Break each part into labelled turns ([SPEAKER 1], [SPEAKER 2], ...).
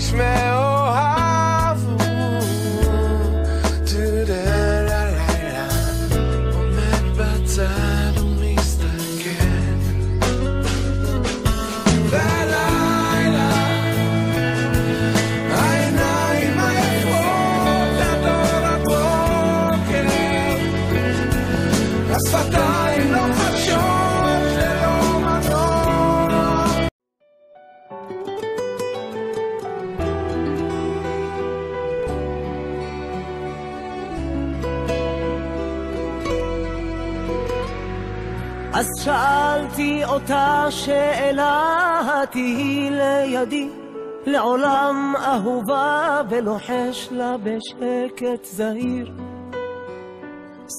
[SPEAKER 1] איש מאוהב לילה עומד בצד ומסתכל ולילה העיניים עייפות לדור הבוקר השפתיים לא חדשות ללא מנוע
[SPEAKER 2] אז שאלתי אותה שאלה, תהי לידי לעולם אהובה, ולוחש לה בשקט זהיר,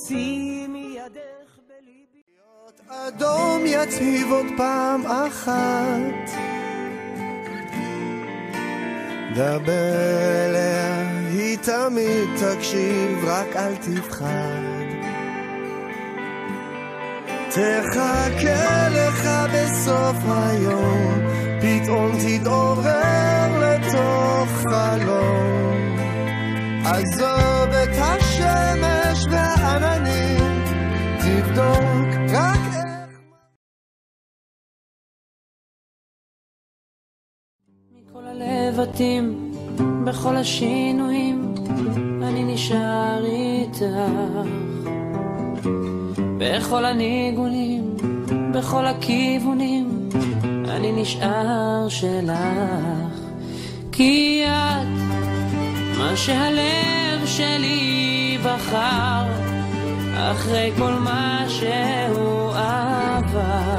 [SPEAKER 2] שימי ידך בליבי.
[SPEAKER 3] אדום יציב עוד פעם אחת, דבר אליה, היא תמיד תקשיב, רק אל תפחד. תחכה לך בסוף היום, פתאום תתעורר לתוך חלום. עזוב את השמש והעננים, תבדוק רק איך.
[SPEAKER 4] מכל הלבטים, בכל השינויים, אני נשאר איתך. בכל הניגונים, בכל הכיוונים, אני נשאר שלך. כי את מה שהלב שלי בחר, אחרי כל מה שהוא עבר.